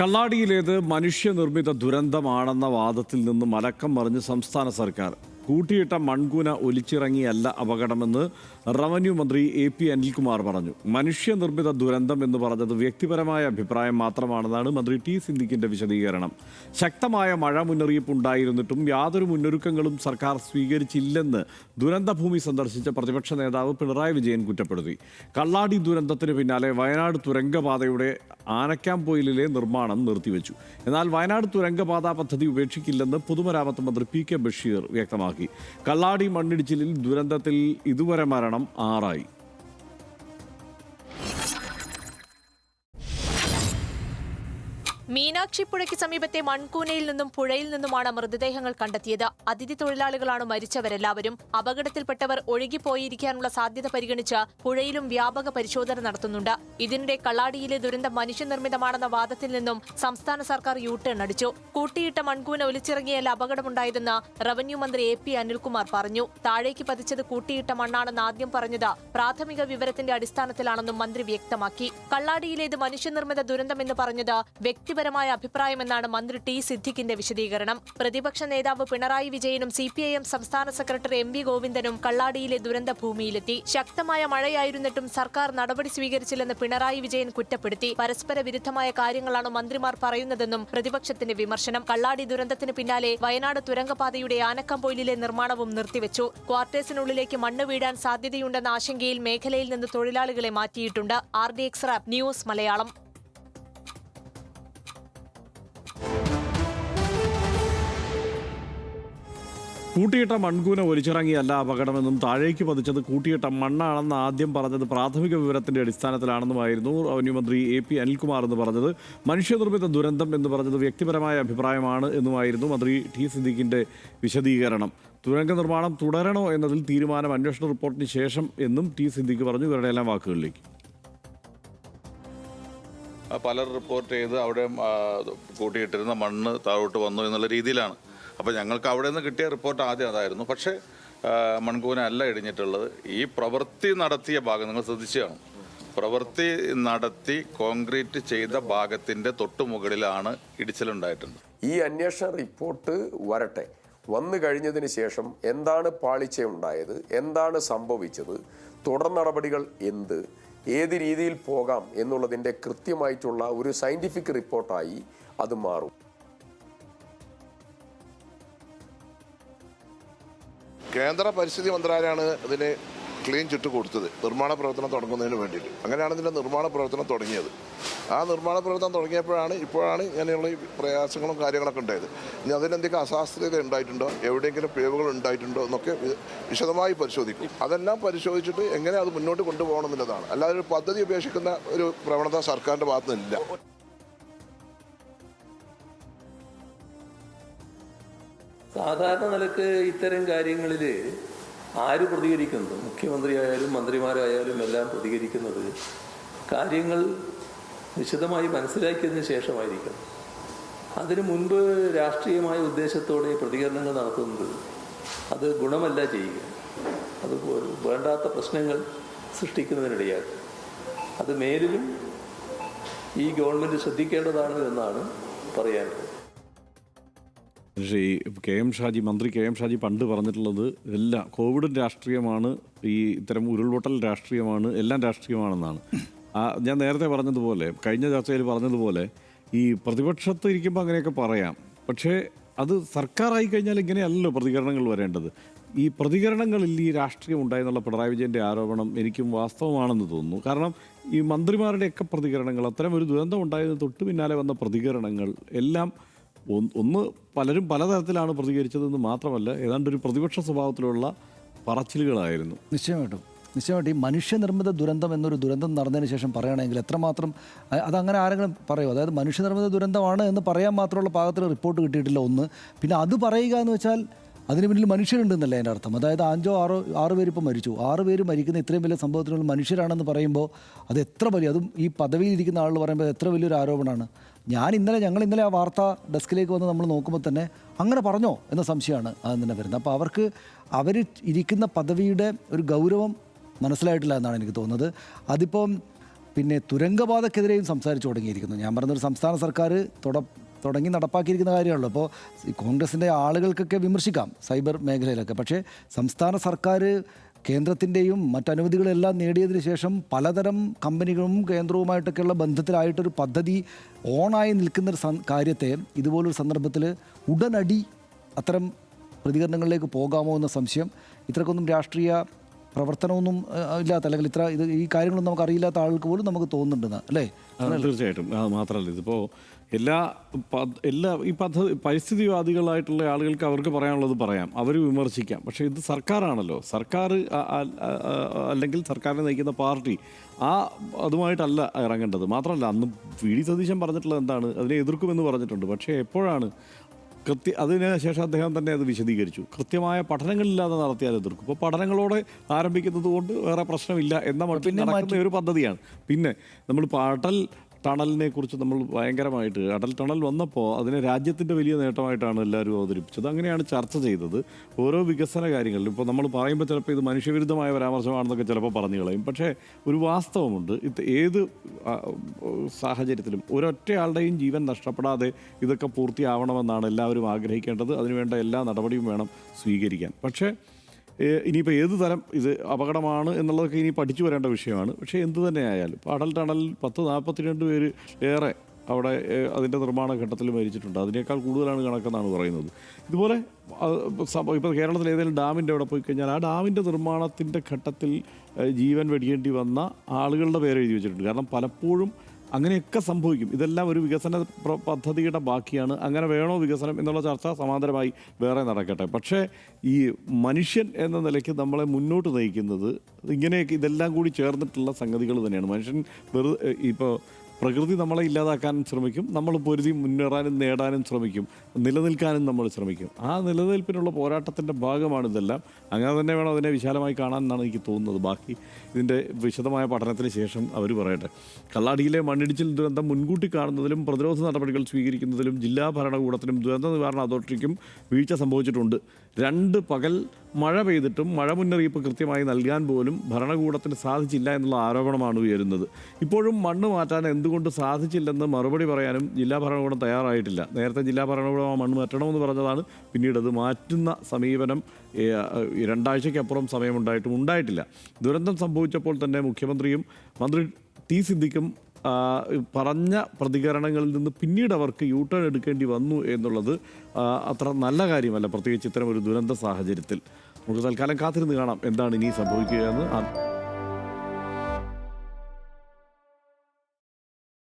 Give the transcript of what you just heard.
കള്ളാടിയിലേത് മനുഷ്യനിർമ്മിത ദുരന്തമാണെന്ന വാദത്തിൽ നിന്ന് മലക്കം മറിഞ്ഞ് സംസ്ഥാന സർക്കാർ. കൂട്ടിയിട്ട മൺകൂന ഒലിച്ചിറങ്ങിയല്ല അപകടമെന്ന് റവന്യൂ മന്ത്രി AP അനിൽകുമാർ പറഞ്ഞു. മനുഷ്യനിർമ്മിത ദുരന്തം എന്ന് പറഞ്ഞത് വ്യക്തിപരമായ അഭിപ്രായം മാത്രമാണെന്നാണ് മന്ത്രി T സിദ്ദിഖിന്റെ വിശദീകരണം. ശക്തമായ മഴ മുന്നറിയിപ്പ് ഉണ്ടായിരുന്നിട്ടും യാതൊരു മുന്നൊരുക്കങ്ങളും സർക്കാർ സ്വീകരിച്ചില്ലെന്ന് ദുരന്തഭൂമി സന്ദർശിച്ച പ്രതിപക്ഷ നേതാവ് പിണറായി വിജയൻ കുറ്റപ്പെടുത്തി. കള്ളാടി ദുരന്തത്തിന് പിന്നാലെ വയനാട് തുരങ്കപാതയുടെ ആനക്കാംപൊയിലിലെ നിർമ്മാണം നിർത്തിവെച്ചു. എന്നാൽ വയനാട് തുരങ്കപാത പദ്ധതി ഉപേക്ഷിക്കില്ലെന്ന് പൊതുമരാമത്ത് മന്ത്രി P K ബഷീർ വ്യക്തമാക്കി. കള്ളാടി മണ്ണിടിച്ചിലിൽ ദുരന്തത്തിൽ ഇതുവരെ മരണം 6 മീനാക്ഷിപ്പുഴയ്ക്ക് സമീപത്തെ മൺകൂനയിൽ നിന്നും പുഴയിൽ നിന്നുമാണ് മൃതദേഹങ്ങൾ കണ്ടെത്തിയത്. അതിഥി തൊഴിലാളികളാണ് മരിച്ചവരെല്ലാവരും. അപകടത്തിൽപ്പെട്ടവർ ഒഴുകിപ്പോയിരിക്കാനുള്ള സാധ്യത പരിഗണിച്ച് പുഴയിലും വ്യാപക പരിശോധന നടത്തുന്നുണ്ട്. ഇതിനിടെ കള്ളാടിയിലെ ദുരന്തം മനുഷ്യനിർമ്മിതമാണെന്ന വാദത്തിൽ നിന്നും സംസ്ഥാന സർക്കാർ യു-ടേൺ അടിച്ചു. കൂട്ടിയിട്ട മൺകൂന ഒലിച്ചിറങ്ങിയല്ല അപകടമുണ്ടായതെന്ന് റവന്യൂ മന്ത്രി AP അനിൽകുമാർ പറഞ്ഞു. താഴേക്ക് പതിച്ചത് കൂട്ടിയിട്ട മണ്ണാണെന്ന് ആദ്യം പറഞ്ഞത് പ്രാഥമിക വിവരത്തിന്റെ അടിസ്ഥാനത്തിലാണെന്നും മന്ത്രി വ്യക്തമാക്കി. കള്ളാടിയിലേത് മനുഷ്യനിർമ്മിത ദുരന്തമെന്ന് പറഞ്ഞത് വ്യക്തിപരമായ അഭിപ്രായമെന്നാണ് മന്ത്രി T സിദ്ദിഖിന്റെ വിശദീകരണം. പ്രതിപക്ഷ നേതാവ് പിണറായി വിജയനും CPIM സംസ്ഥാന സെക്രട്ടറി MV ഗോവിന്ദനും കള്ളാടിയിലെ ദുരന്ത ഭൂമിയിലെത്തി. ശക്തമായ മഴയായിരുന്നിട്ടും സർക്കാർ നടപടി സ്വീകരിച്ചില്ലെന്ന് പിണറായി വിജയൻ കുറ്റപ്പെടുത്തി. പരസ്പര വിരുദ്ധമായ കാര്യങ്ങളാണ് മന്ത്രിമാർ പറയുന്നതെന്നും പ്രതിപക്ഷത്തിന്റെ വിമർശനം. കള്ളാടി ദുരന്തത്തിന് പിന്നാലെ വയനാട് തുരങ്കപാതയുടെ ആനക്കാംപൊയിലിലെ നിർമ്മാണവും നിർത്തിവെച്ചു. ക്വാർട്ടേഴ്സിനുള്ളിലേക്ക് മണ്ണ് വീഴാൻ സാധ്യതയുണ്ടെന്ന ആശങ്കയിൽ മേഖലയിൽ നിന്ന് തൊഴിലാളികളെ മാറ്റിയിട്ടുണ്ട്. RDX rap news Malayalam. കൂട്ടിയിട്ട മൺകൂന ഒലിച്ചിറങ്ങിയല്ല അപകടമെന്നും താഴേക്ക് പതിച്ചത് കൂട്ടിയിട്ട മണ്ണാണെന്ന് ആദ്യം പറഞ്ഞത് പ്രാഥമിക വിവരത്തിന്റെ അടിസ്ഥാനത്തിലാണെന്നുമായിരുന്നു റവന്യൂ മന്ത്രി AP അനിൽകുമാർ എന്ന് പറഞ്ഞത്. മനുഷ്യനിർമ്മിത ദുരന്തം എന്ന് പറഞ്ഞത് വ്യക്തിപരമായ അഭിപ്രായമാണ് എന്നുമായിരുന്നു മന്ത്രി T സിദ്ദിഖിന്റെ വിശദീകരണം. തുരങ്ക നിർമ്മാണം തുടരണോ എന്നതിൽ തീരുമാനം അന്വേഷണ റിപ്പോർട്ടിന് ശേഷം എന്നും T സിദ്ദിഖ് പറഞ്ഞു. ഇവരുടെ എല്ലാം വാക്കുകളിലേക്ക്. പലർ റിപ്പോർട്ട് ചെയ്ത് അവിടെ കൂട്ടിയിട്ടിരുന്ന മണ്ണ് താഴോട്ട് വന്നു എന്നുള്ള രീതിയിലാണ്. അപ്പോൾ ഞങ്ങൾക്ക് അവിടെ നിന്ന് കിട്ടിയ റിപ്പോർട്ട് ആദ്യം അതായിരുന്നു. പക്ഷേ മൺകൂന അല്ല ഇടിഞ്ഞിട്ടുള്ളത്. ഈ പ്രവൃത്തി നടത്തിയ ഭാഗം നിങ്ങൾ ശ്രദ്ധിച്ചാണ്. പ്രവൃത്തി നടത്തി കോൺക്രീറ്റ് ചെയ്ത ഭാഗത്തിൻ്റെ തൊട്ടുമുകളിലാണ് ഇടിച്ചിലുണ്ടായിട്ടുണ്ട്. ഈ അന്വേഷണ റിപ്പോർട്ട് വരട്ടെ. വന്നു കഴിഞ്ഞതിന് ശേഷം എന്താണ് പാളിച്ചയുണ്ടായത്, എന്താണ് സംഭവിച്ചത്, തുടർ നടപടികൾ ഏത് രീതിയിൽ പോകാം എന്നുള്ളതിൻ്റെ കൃത്യമായിട്ടുള്ള ഒരു സയൻറ്റിഫിക് റിപ്പോർട്ടായി അത് മാറും. കേന്ദ്ര പരിസ്ഥിതി മന്ത്രാലയമാണ് ഇതിന് ക്ലീൻ ചിറ്റ് കൊടുത്തത് നിർമ്മാണ പ്രവർത്തനം തുടങ്ങുന്നതിന് വേണ്ടിയിട്ട്. അങ്ങനെയാണ് ഇതിൻ്റെ നിർമ്മാണ പ്രവർത്തനം തുടങ്ങിയത്. ആ നിർമ്മാണ പ്രവർത്തനം തുടങ്ങിയപ്പോഴാണ് ഇപ്പോഴാണ് ഇങ്ങനെയുള്ള ഈ പ്രയാസങ്ങളും കാര്യങ്ങളൊക്കെ ഉണ്ടായത്. ഇനി അതിനെന്തെങ്കിലും അശാസ്ത്രീയത ഉണ്ടായിട്ടുണ്ടോ, എവിടെയെങ്കിലും പിഴവുകൾ ഉണ്ടായിട്ടുണ്ടോ എന്നൊക്കെ വിശദമായി പരിശോധിക്കും. അതെല്ലാം പരിശോധിച്ചിട്ട് എങ്ങനെ അത് മുന്നോട്ട് കൊണ്ടുപോകണം എന്നുള്ളതാണ്. അല്ലാതെ ഒരു പദ്ധതി ഉപേക്ഷിക്കുന്ന ഒരു പ്രവണത സർക്കാരിൻ്റെ ഭാഗത്തു നിന്നില്ല. സാധാരണ നിലക്ക് ഇത്തരം കാര്യങ്ങളിൽ ആര് പ്രതികരിക്കുന്നത്, മുഖ്യമന്ത്രിയായാലും മന്ത്രിമാരായാലും എല്ലാം പ്രതികരിക്കുന്നത് കാര്യങ്ങൾ വിശദമായി മനസ്സിലാക്കിയതിന് ശേഷമായിരിക്കണം. അതിനു മുൻപ് രാഷ്ട്രീയമായ ഉദ്ദേശത്തോടെ പ്രതികരണങ്ങൾ നടത്തുന്നത് അത് ഗുണമല്ല ചെയ്യുക. അത് വേണ്ടാത്ത പ്രശ്നങ്ങൾ സൃഷ്ടിക്കുന്നതിനിടയാക്കും. അത് മേലിലും ഈ ഗവൺമെൻറ് ശ്രദ്ധിക്കേണ്ടതാണ് എന്നാണ് പറയാനുള്ളത്. പക്ഷേ മന്ത്രി കെ എം ഷാജി പണ്ട് പറഞ്ഞിട്ടുള്ളത് എല്ലാം കോവിഡ് രാഷ്ട്രീയമാണ്, ഈ ഇത്തരം ഉരുൾപൊട്ടൽ രാഷ്ട്രീയമാണ്, എല്ലാം രാഷ്ട്രീയമാണെന്നാണ്. ഞാൻ നേരത്തെ പറഞ്ഞതുപോലെ, കഴിഞ്ഞ ചർച്ചയിൽ പറഞ്ഞതുപോലെ, ഈ പ്രതിപക്ഷത്ത് ഇരിക്കുമ്പോൾ അങ്ങനെയൊക്കെ പറയാം. പക്ഷേ അത് സർക്കാരായി കഴിഞ്ഞാൽ ഇങ്ങനെയല്ലല്ലോ പ്രതികരണങ്ങൾ വരേണ്ടത്. ഈ പ്രതികരണങ്ങളിൽ ഈ രാഷ്ട്രീയം ഉണ്ടായെന്നുള്ള പിണറായി വിജയൻ്റെ ആരോപണം എനിക്കും വാസ്തവമാണെന്ന് തോന്നുന്നു. കാരണം ഈ മന്ത്രിമാരുടെയൊക്കെ പ്രതികരണങ്ങൾ, അത്തരം ഒരു ദുരന്തം ഉണ്ടായതിന് തൊട്ട് പിന്നാലെ വന്ന പ്രതികരണങ്ങൾ എല്ലാം പലരും പലതരത്തിലാണ് പ്രതികരിച്ചതെന്ന് മാത്രമല്ല, ഏതാണ്ടൊരു പ്രതിപക്ഷ സ്വഭാവത്തിലുള്ള പറച്ചിലുകളായിരുന്നു. നിശ്ചയമായിട്ടും ഈ മനുഷ്യനിർമ്മിത ദുരന്തം എന്നൊരു ദുരന്തം നടന്നതിന് ശേഷം പറയുകയാണെങ്കിൽ എത്രമാത്രം അതങ്ങനെ ആരെങ്കിലും പറയുമോ? അതായത് മനുഷ്യനിർമ്മിത ദുരന്തമാണ് എന്ന് പറയാൻ മാത്രമുള്ള പാകത്തിൽ റിപ്പോർട്ട് കിട്ടിയിട്ടില്ല. ഒന്ന്, പിന്നെ അത് പറയുക എന്ന് വെച്ചാൽ അതിന് പിന്നിൽ മനുഷ്യരുണ്ടെന്നല്ലേ എൻ്റെ അർത്ഥം. അതായത് 5-6 പേര് ഇപ്പോൾ മരിച്ചു. 6 പേര് മരിക്കുന്ന ഇത്രയും വലിയ സംഭവത്തിനുള്ള മനുഷ്യരാണെന്ന് പറയുമ്പോൾ അത് എത്ര വലിയ, അതും ഈ പദവിയിലിരിക്കുന്ന ആൾ പറയുമ്പോൾ എത്ര വലിയൊരു ആരോപണമാണ്. ഞങ്ങൾ ഇന്നലെ ആ വാർത്താ ഡെസ്കിലേക്ക് വന്ന് നമ്മൾ നോക്കുമ്പോൾ തന്നെ അങ്ങനെ പറഞ്ഞോ എന്ന സംശയമാണ് അത് തന്നെ വരുന്നത്. അപ്പോൾ അവർ ഇരിക്കുന്ന പദവിയുടെ ഒരു ഗൗരവം മനസ്സിലായിട്ടില്ല എന്നാണ് എനിക്ക് തോന്നുന്നത്. അതിപ്പം പിന്നെ തുരങ്കപാതക്കെതിരെയും സംസാരിച്ചു തുടങ്ങിയിരിക്കുന്നു. ഞാൻ പറഞ്ഞൊരു സംസ്ഥാന സർക്കാർ തുടങ്ങി നടപ്പാക്കിയിരിക്കുന്ന കാര്യമാണല്ലോ. അപ്പോൾ കോൺഗ്രസിൻ്റെ ആളുകൾക്കൊക്കെ വിമർശിക്കാം സൈബർ മേഖലയിലൊക്കെ. പക്ഷേ സംസ്ഥാന സർക്കാർ കേന്ദ്രത്തിൻ്റെയും മറ്റനുമതികളെല്ലാം നേടിയതിന് ശേഷം പലതരം കമ്പനികളും കേന്ദ്രവുമായിട്ടൊക്കെയുള്ള ബന്ധത്തിലായിട്ടൊരു പദ്ധതി ഓണായി നിൽക്കുന്ന കാര്യത്തെ ഇതുപോലൊരു സന്ദർഭത്തിൽ ഉടനടി അത്തരം പ്രതികരണങ്ങളിലേക്ക് പോകാമോ എന്ന സംശയം. ഇത്രക്കൊന്നും രാഷ്ട്രീയ പ്രവർത്തനമൊന്നും ഇല്ലാത്ത, അല്ലെങ്കിൽ ഈ കാര്യങ്ങളൊന്നും നമുക്ക് അറിയില്ലാത്ത ആൾക്ക് പോലും നമുക്ക് തോന്നുന്നുണ്ടെന്ന് അല്ലേ? തീർച്ചയായിട്ടും. അത് മാത്രമല്ല, ഇതിപ്പോൾ എല്ലാ ഈ പരിസ്ഥിതിവാദികളായിട്ടുള്ള ആളുകൾക്ക് അവർക്ക് പറയാനുള്ളത് പറയാം, അവർ വിമർശിക്കാം. പക്ഷേ ഇത് സർക്കാരാണല്ലോ. സർക്കാർ അല്ലെങ്കിൽ സർക്കാരിനെ നയിക്കുന്ന പാർട്ടി അതുമായിട്ടല്ല ഇറങ്ങേണ്ടത്. മാത്രമല്ല, അന്ന് വി ഡി സതീശൻ പറഞ്ഞിട്ടുള്ളത് എന്താണ്, അതിനെ എതിർക്കുമെന്ന് പറഞ്ഞിട്ടുണ്ട്. പക്ഷേ എപ്പോഴാണ് അതിനുശേഷം അദ്ദേഹം തന്നെ അത് വിശദീകരിച്ചു. കൃത്യമായ പഠനങ്ങളില്ലാതെ നടത്തിയാൽ എതിർക്കും. ഇപ്പോൾ പഠനങ്ങളോടെ ആരംഭിക്കുന്നത് കൊണ്ട് വേറെ പ്രശ്നമില്ല എന്ന മട്ടിൽ നടക്കുന്ന ഒരു പദ്ധതിയാണ്. പിന്നെ നമ്മൾ അടൽ ടണലിനെ കുറിച്ച് നമ്മൾ ഭയങ്കരമായിട്ട്, അടൽ ടണൽ വന്നപ്പോൾ അതിനെ രാജ്യത്തിൻ്റെ വലിയ നേട്ടമായിട്ടാണ് എല്ലാവരും അവതരിപ്പിച്ചത്. അങ്ങനെയാണ് ചർച്ച ചെയ്തത്. ഓരോ വികസന കാര്യങ്ങളിലും ഇപ്പോൾ നമ്മൾ പറയുമ്പോൾ ചിലപ്പോൾ ഇത് മനുഷ്യവിരുദ്ധമായ പരാമർശമാണെന്നൊക്കെ ചിലപ്പോൾ പറഞ്ഞു കളയും. പക്ഷേ ഒരു വാസ്തവമുണ്ട്. ഏത് സാഹചര്യത്തിലും ഒരൊറ്റയാളുടെയും ജീവൻ നഷ്ടപ്പെടാതെ ഇതൊക്കെ പൂർത്തിയാവണമെന്നാണ് എല്ലാവരും ആഗ്രഹിക്കേണ്ടത്. അതിനുവേണ്ട എല്ലാ നടപടിയും വേണം സ്വീകരിക്കാൻ. പക്ഷേ ഇനിയിപ്പോൾ ഏത് തരം ഇത് അപകടമാണ് എന്നുള്ളതൊക്കെ ഇനി പഠിച്ചു വരേണ്ട വിഷയമാണ്. പക്ഷേ എന്ത് തന്നെ ആയാലും ഇപ്പോൾ അടൽ ടണലിൽ 42 പേര് ഏറെ അവിടെ അതിൻ്റെ നിർമ്മാണ ഘട്ടത്തിൽ മരിച്ചിട്ടുണ്ട്. അതിനേക്കാൾ കൂടുതലാണ് കണക്കെന്നാണ് പറയുന്നത്. ഇതുപോലെ ഇപ്പോൾ കേരളത്തിൽ ഏതെങ്കിലും ഡാമിൻ്റെ അവിടെ പോയി കഴിഞ്ഞാൽ ആ ഡാമിൻ്റെ നിർമ്മാണത്തിൻ്റെ ഘട്ടത്തിൽ ജീവൻ വെടിയേണ്ടി വന്ന ആളുകളുടെ പേര് എഴുതി വെച്ചിട്ടുണ്ട്. കാരണം പലപ്പോഴും അങ്ങനെയൊക്കെ സംഭവിക്കും. ഇതെല്ലാം ഒരു വികസന പദ്ധതിയുടെ ബാക്കിയാണ്. അങ്ങനെ വേണോ വികസനം എന്നുള്ള ചർച്ച സമാന്തരമായി വേറെ നടക്കട്ടെ. പക്ഷേ ഈ മനുഷ്യൻ എന്ന നിലയ്ക്ക് നമ്മളെ മുന്നോട്ട് നയിക്കുന്നത് ഇങ്ങനെയൊക്കെ ഇതെല്ലാം കൂടി ചേർന്നിട്ടുള്ള സംഗതികൾ തന്നെയാണ്. മനുഷ്യൻ ഇപ്പോൾ പ്രകൃതി നമ്മളെ ഇല്ലാതാക്കാനും ശ്രമിക്കും, നമ്മൾ പൊരുതി മുന്നേറാനും നേടാനും ശ്രമിക്കും, നിലനിൽക്കാനും നമ്മൾ ശ്രമിക്കും. ആ നിലനിൽപ്പിനുള്ള പോരാട്ടത്തിൻ്റെ ഭാഗമാണ് ഇതെല്ലാം. അങ്ങനെ തന്നെ വേണം അതിനെ വിശാലമായി കാണാൻ എന്നാണ് എനിക്ക് തോന്നുന്നത്. ബാക്കി ഇതിൻ്റെ വിശദമായ പഠനത്തിന് ശേഷം അവർ പറയട്ടെ. കള്ളാടിയിലെ മണ്ണിടിച്ചിൽ ദുരന്തം മുൻകൂട്ടി കാണുന്നതിലും പ്രതിരോധ നടപടികൾ സ്വീകരിക്കുന്നതിലും ജില്ലാ ഭരണകൂടത്തിനും ദുരന്ത നിവാരണ അതോറിറ്റിക്കും വീഴ്ച സംഭവിച്ചിട്ടുണ്ട്. 2 പകൽ മഴ പെയ്തിട്ടും മഴ മുന്നറിയിപ്പ് കൃത്യമായി നൽകാൻ പോലും ഭരണകൂടത്തിന് സാധിച്ചില്ല എന്നുള്ള ആരോപണമാണ് ഉയരുന്നത്. ഇപ്പോഴും മണ്ണ് മാറ്റാൻ എന്തുകൊണ്ട് സാധിച്ചില്ലെന്ന് മറുപടി പറയാനും ജില്ലാ ഭരണകൂടം തയ്യാറായിട്ടില്ല. നേരത്തെ ജില്ലാ ഭരണകൂടം ആ മണ്ണ് മാറ്റണമെന്ന് പറഞ്ഞതാണ്. പിന്നീട് അത് മാറ്റുന്ന സമീപനം 2 ആഴ്ചയ്ക്കപ്പുറം സമയമുണ്ടായിട്ടും ഉണ്ടായിട്ടില്ല. ദുരന്തം സംഭവിച്ചപ്പോൾ തന്നെ മുഖ്യമന്ത്രിയും മന്ത്രി ടി സിദ്ദിഖും പറഞ്ഞ പ്രതികരണങ്ങളിൽ നിന്ന് പിന്നീട് അവർക്ക് യൂ ടേൺ എടുക്കേണ്ടി വന്നു എന്നുള്ളത് അത്ര നല്ല കാര്യമല്ല, പ്രത്യേകിച്ച് ഇത്തരം ഒരു ദുരന്ത സാഹചര്യത്തിൽ. നമുക്ക് തൽക്കാലം കാത്തിരുന്ന് കാണാം എന്താണ് ഇനി സംഭവിക്കുക എന്ന്.